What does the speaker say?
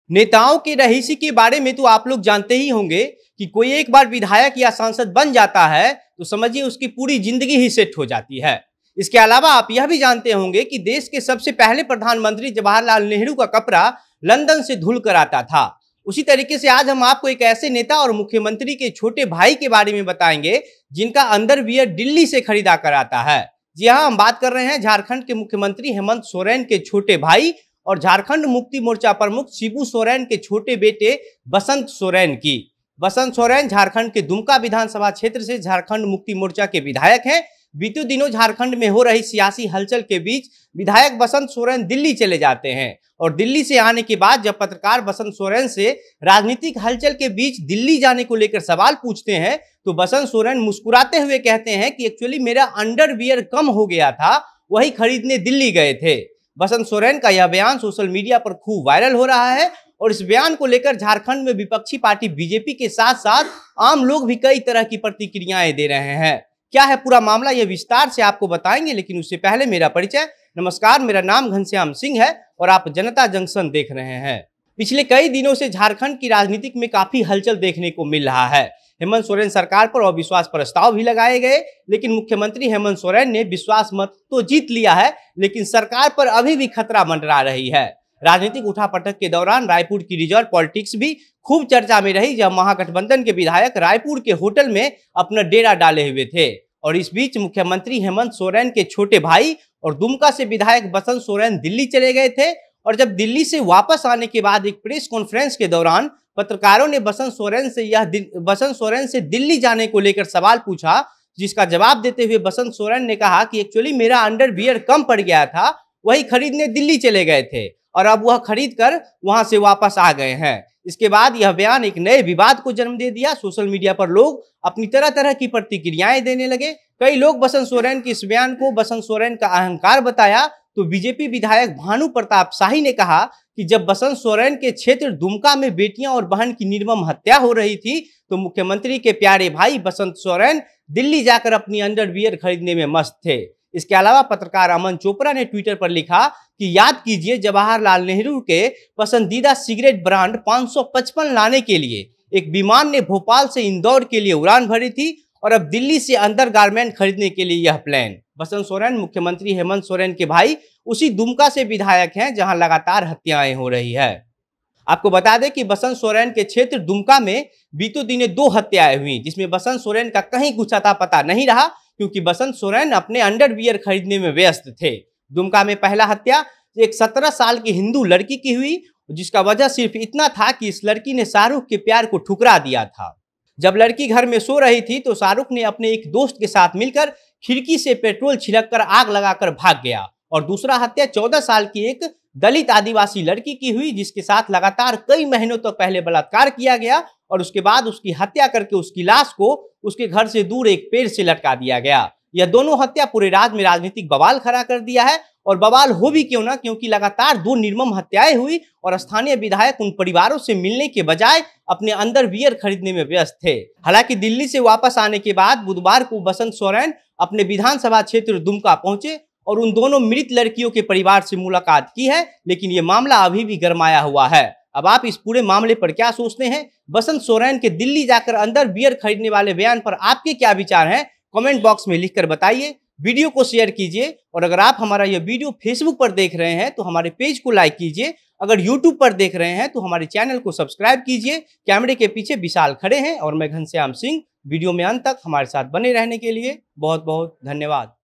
नेताओं की रहीसी के बारे में तो आप लोग जानते ही होंगे कि कोई एक बार विधायक या सांसद बन जाता है तो समझिए उसकी पूरी जिंदगी ही सेट हो जाती है। इसके अलावा आप यह भी जानते होंगे कि देश के सबसे पहले प्रधानमंत्री जवाहरलाल नेहरू का कपड़ा लंदन से धुल कर आता था। उसी तरीके से आज हम आपको एक ऐसे नेता और मुख्यमंत्री के छोटे भाई के बारे में बताएंगे जिनका अंडरवियर दिल्ली से खरीदा कर आता है। जी हाँ, हम बात कर रहे हैं झारखंड के मुख्यमंत्री हेमंत सोरेन के छोटे भाई और झारखंड मुक्ति मोर्चा प्रमुख शिबू सोरेन के छोटे बेटे बसंत सोरेन की। बसंत सोरेन झारखंड के दुमका विधानसभा क्षेत्र से झारखंड मुक्ति मोर्चा के विधायक हैं। बीते दिनों झारखंड में हो रही सियासी हलचल के बीच विधायक बसंत सोरेन दिल्ली चले जाते हैं और दिल्ली से आने के बाद जब पत्रकार बसंत सोरेन से राजनीतिक हलचल के बीच दिल्ली जाने को लेकर सवाल पूछते हैं तो बसंत सोरेन मुस्कुराते हुए कहते हैं कि एक्चुअली मेरा अंडरवियर कम हो गया था, वही खरीदने दिल्ली गए थे। बसंत सोरेन का यह बयान सोशल मीडिया पर खूब वायरल हो रहा है और इस बयान को लेकर झारखंड में विपक्षी पार्टी बीजेपी के साथ साथ आम लोग भी कई तरह की प्रतिक्रियाएं दे रहे हैं। क्या है पूरा मामला, यह विस्तार से आपको बताएंगे, लेकिन उससे पहले मेरा परिचय। नमस्कार, मेरा नाम घनश्याम सिंह है और आप जनता जंक्शन देख रहे हैं। पिछले कई दिनों से झारखंड की राजनीति में काफी हलचल देखने को मिल रहा है। हेमंत सोरेन सरकार पर अविश्वास प्रस्ताव भी लगाए गए, लेकिन मुख्यमंत्री हेमंत सोरेन ने विश्वास मत तो जीत लिया है, लेकिन सरकार पर अभी भी खतरा मंडरा रही है। राजनीतिक उठापटक के दौरान रायपुर की रिजर्व पॉलिटिक्स भी खूब चर्चा में रही, जब महागठबंधन के विधायक रायपुर के होटल में अपना डेरा डाले हुए थे। और इस बीच मुख्यमंत्री हेमंत सोरेन के छोटे भाई और दुमका से विधायक बसंत सोरेन दिल्ली चले गए थे और जब दिल्ली से वापस आने के बाद एक प्रेस कॉन्फ्रेंस के दौरान पत्रकारों ने बसंत सोरेन से दिल्ली जाने को लेकर सवाल पूछा, जिसका जवाब देते हुए बसंत सोरेन ने कहा कि एक्चुअली मेरा अंडरवियर कम पड़ गया था, वही खरीदने दिल्ली चले गए थे और अब वह खरीद कर वहां से वापस आ गए हैं। इसके बाद यह बयान एक नए विवाद को जन्म दे दिया। सोशल मीडिया पर लोग अपनी तरह तरह की प्रतिक्रियाएं देने लगे। कई लोग बसंत सोरेन के इस बयान को बसंत सोरेन का अहंकार बताया तो बीजेपी विधायक भानु प्रताप शाही ने कहा कि जब बसंत सोरेन के क्षेत्र दुमका में बेटियां और बहन की निर्मम हत्या हो रही थी तो मुख्यमंत्री के प्यारे भाई बसंत सोरेन दिल्ली जाकर अपनी अंडरवियर खरीदने में मस्त थे। इसके अलावा पत्रकार अमन चोपड़ा ने ट्विटर पर लिखा कि याद कीजिए जवाहरलाल नेहरू के पसंदीदा सिगरेट ब्रांड 555 लाने के लिए एक विमान ने भोपाल से इंदौर के लिए उड़ान भरी थी और अब दिल्ली से अंडरगारमेंट खरीदने के लिए यह प्लान। बसंत सोरेन मुख्यमंत्री हेमंत सोरेन के भाई उसी दुमका से विधायक हैं जहां लगातार हत्याएं हो रही है। आपको बता दें कि बसंत सोरेन के क्षेत्र दुमका में बीते दिनों 2 हत्याएं हुई, जिसमें बसंत सोरेन का कहीं कुछ अता पता नहीं रहा क्योंकि बसंत सोरेन अपने अंडरवियर खरीदने में व्यस्त थे। दुमका में पहला हत्या एक 17 साल की हिंदू लड़की की हुई, जिसका वजह सिर्फ इतना था कि इस लड़की ने शाहरुख के प्यार को ठुकरा दिया था। जब लड़की घर में सो रही थी तो शाहरुख ने अपने एक दोस्त के साथ मिलकर खिड़की से पेट्रोल छिड़ककर आग लगाकर भाग गया। और दूसरा हत्या 14 साल की एक दलित आदिवासी लड़की की हुई, जिसके साथ लगातार कई महीनों तक पहले बलात्कार किया गया और उसके बाद उसकी हत्या करके उसकी लाश को उसके घर से दूर एक पेड़ से लटका दिया गया। यह दोनों हत्या पूरे राज्य में राजनीतिक बवाल खड़ा कर दिया है और बवाल हो भी क्यों ना, क्योंकि लगातार 2 निर्मम हत्याएं हुई और स्थानीय विधायक उन परिवारों से मिलने के बजाय अपने अंडरवियर खरीदने में व्यस्त थे। हालांकि दिल्ली से वापस आने के बाद बुधवार को बसंत सोरेन अपने विधानसभा क्षेत्र दुमका पहुंचे और उन दोनों मृत लड़कियों के परिवार से मुलाकात की है, लेकिन ये मामला अभी भी गरमाया हुआ है। अब आप इस पूरे मामले पर क्या सोचते हैं? बसंत सोरेन के दिल्ली जाकर अंडरवियर खरीदने वाले बयान पर आपके क्या विचार हैं? कमेंट बॉक्स में लिखकर बताइए। वीडियो को शेयर कीजिए और अगर आप हमारा यह वीडियो फेसबुक पर देख रहे हैं तो हमारे पेज को लाइक कीजिए। अगर यूट्यूब पर देख रहे हैं तो हमारे चैनल को सब्सक्राइब कीजिए। कैमरे के पीछे विशाल खड़े हैं और मैं घनश्याम सिंह। वीडियो में अंत तक हमारे साथ बने रहने के लिए बहुत बहुत धन्यवाद।